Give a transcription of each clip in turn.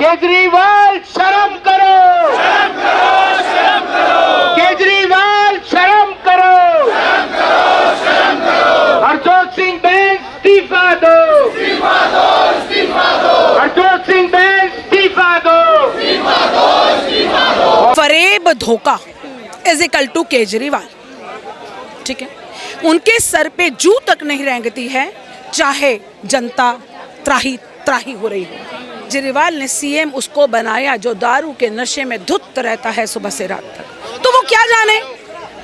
केजरीवाल शर्म करो, शर्म करो, शर्म करो। केजरीवाल शर्म करो, शर्म करो, शर्म करो। हरजोत सिंह बैंस इस्तीफा दो, इस्तीफा दो, इस्तीफा दो। हरजोत सिंह बैंस इस्तीफा दो, इस्तीफा दो, इस्तीफा दो। फरेब धोखा इज इक्वल टू केजरीवाल। ठीक है, उनके सर पे जू तक नहीं रेंगती है, चाहे जनता त्राही त्राही हो रही हो। केजरीवाल ने सीएम उसको बनाया जो दारू के नशे में धुत रहता है सुबह से रात तक। तो वो क्या जाने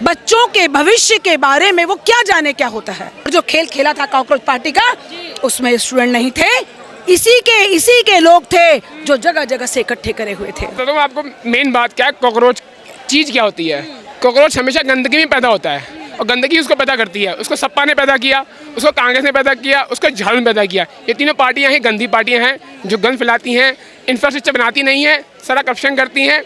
बच्चों के भविष्य के बारे में, वो क्या जाने क्या होता है। जो खेल खेला था कॉकरोच पार्टी का, उसमें स्टूडेंट नहीं थे, इसी के लोग थे जो जगह जगह से इकट्ठे करे हुए थे। तो आपको मेन बात क्या है, कॉकरोच चीज़ क्या होती है। कॉकरोच हमेशा गंदगी में पैदा होता है और गंदगी उसको पैदा करती है। उसको सपा ने पैदा किया, उसको कांग्रेस ने पैदा किया, उसको झाड़ू ने पैदा किया। ये तीनों पार्टियां हैं, गंदी पार्टियां हैं जो गंद फैलाती हैं, इंफ्रास्ट्रक्चर बनाती नहीं है, सारा करप्शन करती हैं।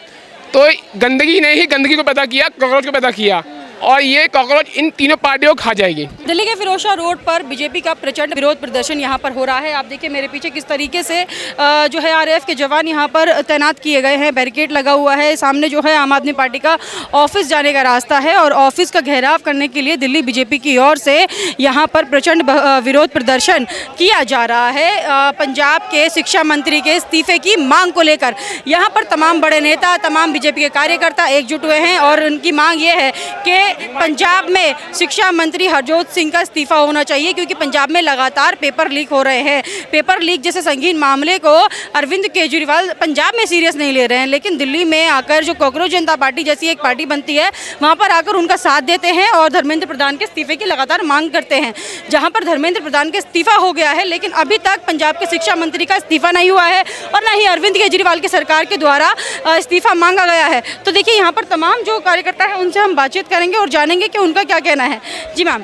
तो गंदगी ने ही गंदगी को पैदा किया, कॉकरोच को पैदा किया, और ये कॉकरोच इन तीनों पार्टियों को खा जाएगी। दिल्ली के फिरोजशाह रोड पर बीजेपी का प्रचंड विरोध प्रदर्शन यहाँ पर हो रहा है। आप देखिए मेरे पीछे किस तरीके से जो है आरएएफ के जवान यहाँ पर तैनात किए गए हैं, बैरिकेड लगा हुआ है। सामने जो है आम आदमी पार्टी का ऑफिस जाने का रास्ता है और ऑफिस का घेराव करने के लिए दिल्ली बीजेपी की ओर से यहाँ पर प्रचंड विरोध प्रदर्शन किया जा रहा है। पंजाब के शिक्षा मंत्री के इस्तीफे की मांग को लेकर यहाँ पर तमाम बड़े नेता, तमाम बीजेपी के कार्यकर्ता एकजुट हुए हैं और उनकी मांग ये है कि पंजाब में शिक्षा मंत्री हरजोत सिंह का इस्तीफा होना चाहिए, क्योंकि पंजाब में लगातार पेपर लीक हो रहे हैं। पेपर लीक जैसे संगीन मामले को अरविंद केजरीवाल पंजाब में सीरियस नहीं ले रहे हैं, लेकिन दिल्ली में आकर जो कॉकरोच जनता पार्टी जैसी एक पार्टी बनती है, वहाँ पर आकर उनका साथ देते हैं और धर्मेंद्र प्रधान के इस्तीफे की लगातार मांग करते हैं। जहाँ पर धर्मेंद्र प्रधान का इस्तीफा हो गया है, लेकिन अभी तक पंजाब के शिक्षा मंत्री का इस्तीफा नहीं हुआ है और न ही अरविंद केजरीवाल की सरकार के द्वारा इस्तीफा मांगा गया है। तो देखिए यहाँ पर तमाम जो कार्यकर्ता है उनसे हम बातचीत करेंगे और जानेंगे कि उनका क्या कहना है। जी मैम,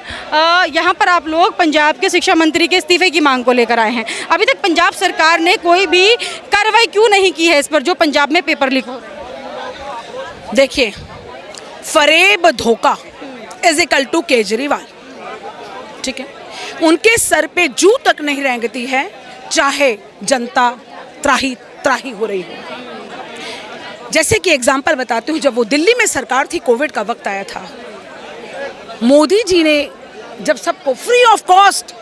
यहाँ पर आप लोग पंजाब के शिक्षा मंत्री के इस्तीफे की मांग को लेकर आए हैं। अभी तक पंजाब सरकार ने कोई भी कार्रवाई क्यों नहीं की है इस पर, जो पंजाब में पेपर लीक हो रहे हैं? देखिए, फरेब धोखा इज इक्वल टू केजरीवाल। ठीक है, उनके सर पे जू तक नहीं रेंगती है, चाहे जनता त्राही त्राही हो रही हो। जैसे कि एग्जाम्पल बताती हूँ, जब वो दिल्ली में सरकार थी, कोविड का वक्त आया था, मोदी जी ने जब सबको फ्री ऑफ कॉस्ट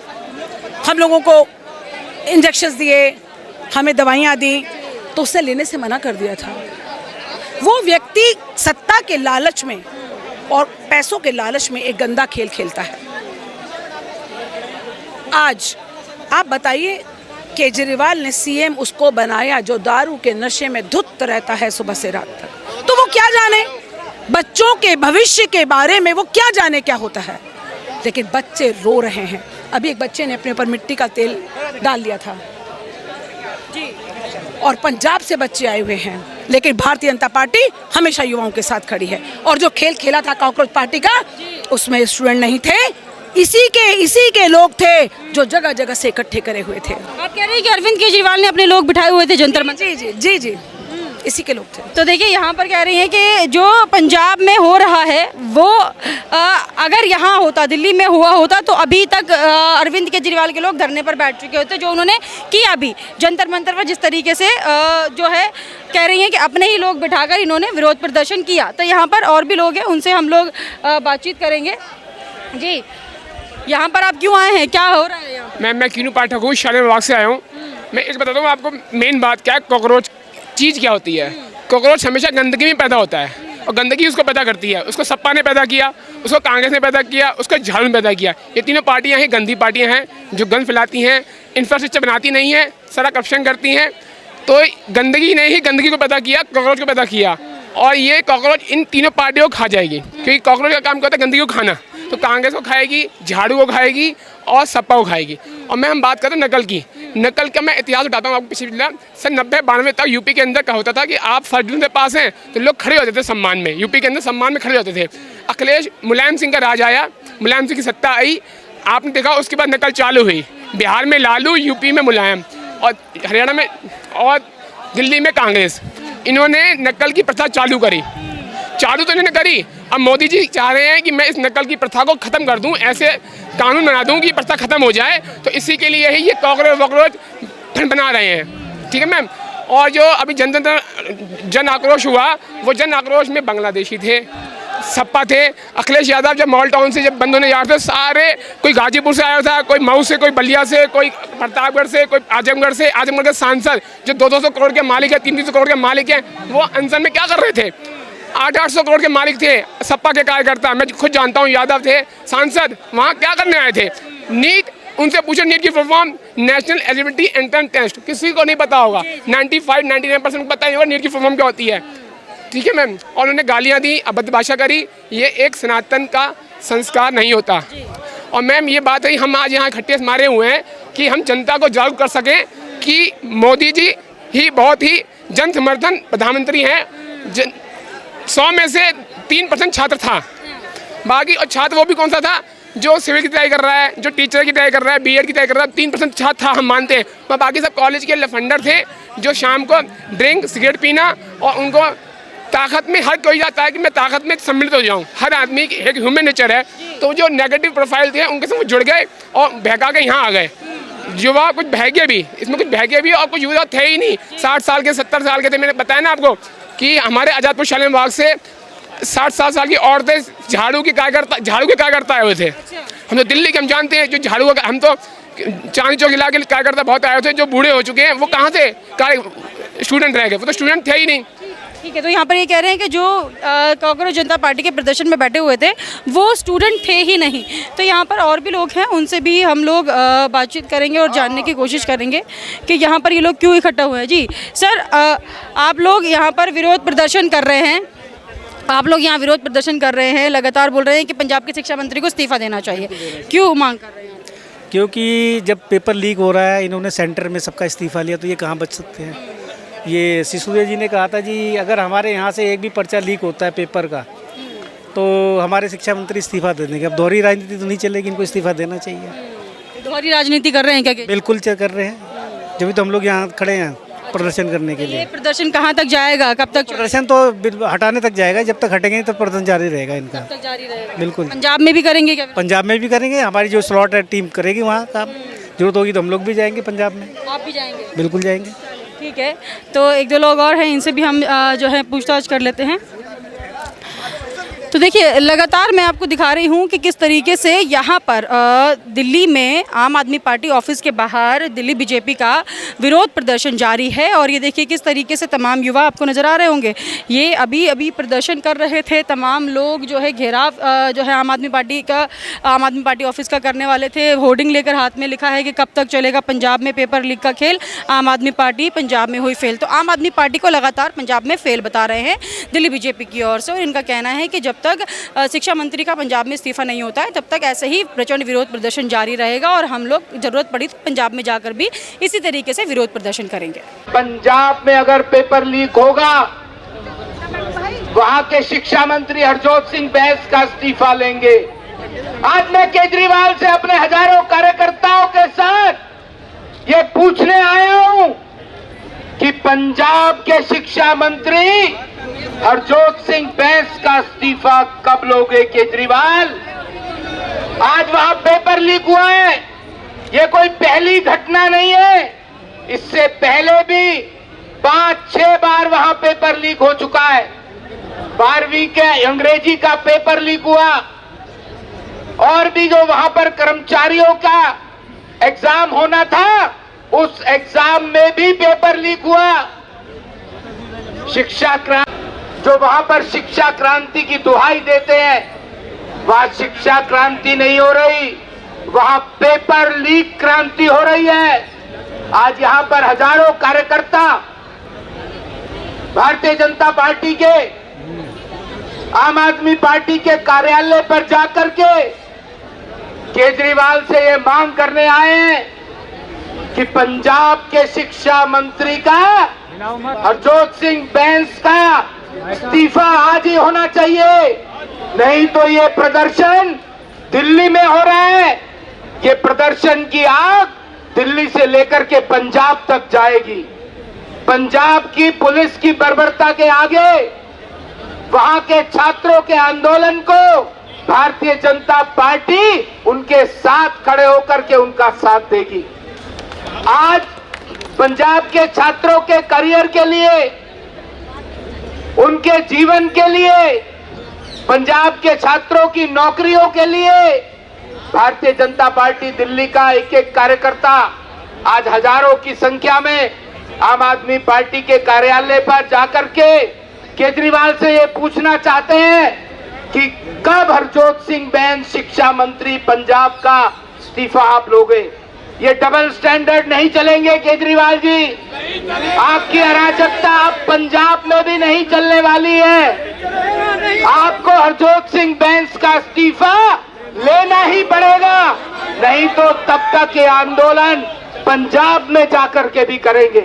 हम लोगों को इंजेक्शंस दिए, हमें दवाइयाँ दी, तो उससे लेने से मना कर दिया था। वो व्यक्ति सत्ता के लालच में और पैसों के लालच में एक गंदा खेल खेलता है। आज आप बताइए, केजरीवाल ने सीएम उसको बनाया जो दारू के नशे में धुत रहता है सुबह से रात तक। तो वो क्या जाने बच्चों के भविष्य के बारे में, वो क्या जाने क्या होता है। लेकिन बच्चे रो रहे हैं। अभी एक बच्चे ने अपने ऊपर मिट्टी का तेल डाल लिया था जी, और पंजाब से बच्चे आए हुए हैं, लेकिन भारतीय जनता पार्टी हमेशा युवाओं के साथ खड़ी है। और जो खेल खेला था कॉकरोच पार्टी का, उसमें स्टूडेंट नहीं थे, इसी के लोग थे जो जगह जगह से इकट्ठे करे हुए थे। आप कह रहे हैं कि अरविंद केजरीवाल ने अपने लोग बिठाए हुए थे जंतर मंतर? जी जी जी जी, इसी के लोग थे। तो देखिए यहाँ पर कह रही हैं कि जो पंजाब में हो रहा है वो अगर यहाँ होता, दिल्ली में हुआ होता, तो अभी तक अरविंद केजरीवाल के लोग धरने पर बैठ चुके होते, जो उन्होंने किया भी जंतर मंतर पर। जिस तरीके से जो है कह रही हैं कि अपने ही लोग बिठाकर इन्होंने विरोध प्रदर्शन किया। तो यहाँ पर और भी लोग हैं, उनसे हम लोग बातचीत करेंगे। जी, यहाँ पर आप क्यों आए हैं, क्या हो रहा है यहाँ? मैं कीनू पाठक हूँ, शालीन बाग से आया हूँ। मैं इस बताता हूँ आपको मेन बात क्या है, कॉकरोच चीज़ क्या होती है। कॉकरोच हमेशा गंदगी में पैदा होता है और गंदगी उसको पैदा करती है। उसको सपा ने पैदा किया, उसको कांग्रेस ने पैदा किया, उसको झाड़ू ने पैदा किया। ये तीनों पार्टियां हैं, गंदी पार्टियां हैं जो गंद फैलाती हैं, इंफ्रास्ट्रक्चर बनाती नहीं है, सारा करप्शन करती हैं। तो गंदगी ने ही गंदगी को पैदा किया, कॉकरोच को पैदा किया, और ये कॉकरोच इन तीनों पार्टियों को खा जाएगी, क्योंकि कॉकरोच का काम करता है गंदगी को खाना। तो कांग्रेस को खाएगी, झाड़ू को खाएगी और सपा को खाएगी। और मैं हम बात करते हैं नकल की। नकल का मैं इतिहास बताता हूँ आपको। पिछले सन 90-92 तक यूपी के अंदर क्या होता था कि आप फर्स्ट डिवीजन के पास हैं तो लोग खड़े होते थे सम्मान में, यूपी के अंदर सम्मान में खड़े होते थे। अखिलेश मुलायम सिंह का राज आया, मुलायम सिंह की सत्ता आई, आपने देखा उसके बाद नकल चालू हुई। बिहार में लालू, यूपी में मुलायम, और हरियाणा में और दिल्ली में कांग्रेस। इन्होंने नकल की प्रथा चालू करी। चालू तो इन्होंने करी, अब मोदी जी चाह रहे हैं कि मैं इस नकल की प्रथा को ख़त्म कर दूं, ऐसे कानून बना दूं कि प्रथा ख़त्म हो जाए। तो इसी के लिए ही ये कॉकरोच बना रहे हैं। ठीक है मैम। और जो अभी जन आक्रोश हुआ, वो जन आक्रोश में बांग्लादेशी थे, सपा थे। अखिलेश यादव जब मॉल टाउन से जब बंद होने जा रहे थे, सारे कोई गाजीपुर से आया था, कोई मऊ से, कोई बलिया से, कोई प्रतापगढ़ से, कोई आजमगढ़ के सांसद जो 200 करोड़ के मालिक है, 300 करोड़ के मालिक हैं, वो अनशन में क्या कर रहे थे? 800 करोड़ के मालिक थे, सपा के कार्यकर्ता, मैं खुद जानता हूँ, यादव थे सांसद, वहाँ क्या करने आए थे? नीट, उनसे पूछो नीट की full form national eligibility entrance test, किसी को नहीं पता होगा, 95-99% पता नहीं होगा नीट की फुल फॉर्म क्या होती है। ठीक है मैम, और उन्होंने गालियाँ दी, अभद्र भाषा करी, ये एक सनातन का संस्कार नहीं होता। और मैम ये बात है, हम आज यहाँ इकट्ठे मारे हुए हैं कि हम जनता को जागरूक कर सकें कि मोदी जी ही बहुत ही जन समर्थन प्रधानमंत्री हैं। 100 में से 3% छात्र था, बाकी और छात्र वो भी कौन सा था? जो सिविल की तैयारी कर रहा है, जो टीचर की तैयारी कर रहा है, बीएड की तैयारी कर रहा है, 3% छात्र था, हम मानते हैं। पर बाकी सब कॉलेज के लफंडर थे जो शाम को ड्रिंक सिगरेट पीना, और उनको ताकत में हर कोई जाता है कि मैं ताकत में सम्मिलित हो जाऊं, हर आदमी की एक ह्यूमन नेचर है। तो जो नेगेटिव प्रोफाइल थे उनके साथ जुड़ गए और बहका के यहाँ आ गए। युवा कुछ बहगे भी, इसमें कुछ बहगे भी, और कुछ युवा थे ही नहीं, 60 साल के 70 साल के थे। मैंने बताया ना आपको कि हमारे आज़ादपुर शालीन बाग से 60 साल की औरतें झाड़ू के कार्यकर्ता आए हुए थे। हम तो दिल्ली के, हम जानते हैं जो झाड़ू का, हम तो चांदनी चौक इलाके के कार्यकर्ता बहुत आए हुए थे जो बूढ़े हो चुके हैं। वो कहाँ थे? स्टूडेंट रह गए, वो तो स्टूडेंट थे ही नहीं। ठीक है, तो यहाँ पर ये कह रहे हैं कि जो कांग्रेस जनता पार्टी के प्रदर्शन में बैठे हुए थे वो स्टूडेंट थे ही नहीं। तो यहाँ पर और भी लोग हैं, उनसे भी हम लोग बातचीत करेंगे और जानने की कोशिश करेंगे कि यहाँ पर ये लोग क्यों इकट्ठा हुए हैं। जी सर, आप लोग यहाँ पर विरोध प्रदर्शन कर रहे हैं, लगातार बोल रहे हैं कि पंजाब के शिक्षा मंत्री को इस्तीफा देना चाहिए, क्यों मांग कर रहे हैं? क्योंकि जब पेपर लीक हो रहा है, इन्होंने सेंटर में सबका इस्तीफा लिया, तो ये कहाँ बच सकते हैं? ये सिसोदिया जी ने कहा था जी, अगर हमारे यहाँ से एक भी पर्चा लीक होता है पेपर का तो हमारे शिक्षा मंत्री इस्तीफा दे देंगे। अब दोहरी राजनीति तो नहीं चलेगी, इनको इस्तीफा देना चाहिए। दोहरी राजनीति कर रहे हैं क्या? बिल्कुल कर रहे हैं, जब तो हम लोग यहाँ खड़े हैं प्रदर्शन करने के लिए। ये प्रदर्शन कहाँ तक जाएगा, कब तक? प्रदर्शन तो हटाने तक जाएगा, जब तक हटेंगे तो प्रदर्शन जारी रहेगा इनका। तक जारी रहेगा। बिल्कुल। पंजाब में भी करेंगे क्या? पंजाब में भी करेंगे, हमारी जो स्लॉट है टीम करेगी वहाँ काम, जरूरत होगी तो हम लोग भी जाएंगे पंजाब में। आप भी जाएंगे? बिल्कुल जाएंगे। ठीक है, तो एक दो लोग और हैं, इनसे भी हम जो है पूछताछ कर लेते हैं। तो देखिए, लगातार मैं आपको दिखा रही हूँ कि किस तरीके से यहाँ पर दिल्ली में आम आदमी पार्टी ऑफिस के बाहर दिल्ली बीजेपी का विरोध प्रदर्शन जारी है। और ये देखिए किस तरीके से तमाम युवा आपको नज़र आ रहे होंगे, ये अभी प्रदर्शन कर रहे थे। तमाम लोग जो है घेराव जो है आम आदमी पार्टी ऑफिस का करने वाले थे। होर्डिंग लेकर हाथ में लिखा है कि कब तक चलेगा पंजाब में पेपर लीक का खेल, आम आदमी पार्टी पंजाब में हुई फेल। तो आम आदमी पार्टी को लगातार पंजाब में फेल बता रहे हैं दिल्ली बीजेपी की ओर से। और इनका कहना है कि जब तक शिक्षा मंत्री का पंजाब में इस्तीफा नहीं होता है तब तक ऐसे ही प्रचंड विरोध प्रदर्शन जारी रहेगा, और हम लोग जरूरत पड़ी तो पंजाब में जाकर भी इसी तरीके से विरोध प्रदर्शन करेंगे। पंजाब में अगर पेपर लीक होगा, वहां के शिक्षा मंत्री हरजोत सिंह बैंस का इस्तीफा लेंगे। आज मैं केजरीवाल से अपने हजारों कार्यकर्ताओं के साथ ये पूछने आया हूं कि पंजाब के शिक्षा मंत्री हरजोत सिंह बैंस का इस्तीफा कब लोगे केजरीवाल? आज वहां पेपर लीक हुआ है, ये कोई पहली घटना नहीं है। इससे पहले भी 5-6 बार वहां पेपर लीक हो चुका है। 12वीं के अंग्रेजी का पेपर लीक हुआ, और भी जो वहां पर कर्मचारियों का एग्जाम होना था उस एग्जाम में भी पेपर लीक हुआ। शिक्षा क्रांति, जो वहां पर शिक्षा क्रांति की दुहाई देते हैं, वहां शिक्षा क्रांति नहीं हो रही, वहां पेपर लीक क्रांति हो रही है। आज यहां पर हजारों कार्यकर्ता भारतीय जनता पार्टी के, आम आदमी पार्टी के कार्यालय पर जाकर के केजरीवाल से ये मांग करने आए हैं कि पंजाब के शिक्षा मंत्री का हरजोत सिंह बैंस का इस्तीफा आज ही होना चाहिए, नहीं तो ये प्रदर्शन दिल्ली में हो रहा है, ये प्रदर्शन की आग दिल्ली से लेकर के पंजाब तक जाएगी। पंजाब की पुलिस की बर्बरता के आगे वहां के छात्रों के आंदोलन को भारतीय जनता पार्टी उनके साथ खड़े होकर के उनका साथ देगी। आज पंजाब के छात्रों के करियर के लिए, उनके जीवन के लिए, पंजाब के छात्रों की नौकरियों के लिए भारतीय जनता पार्टी दिल्ली का एक एक कार्यकर्ता आज हजारों की संख्या में आम आदमी पार्टी के कार्यालय पर जाकर के केजरीवाल से ये पूछना चाहते हैं कि कब हरजोत सिंह बैंस शिक्षा मंत्री पंजाब का इस्तीफा आप लोगे। ये डबल स्टैंडर्ड नहीं चलेंगे केजरीवाल जी, आपकी अराजकता अब पंजाब में भी नहीं चलने वाली है। आपको हरजोत सिंह बैंस का इस्तीफा लेना ही पड़ेगा, नहीं तो तब तक ये आंदोलन पंजाब में जाकर के भी करेंगे।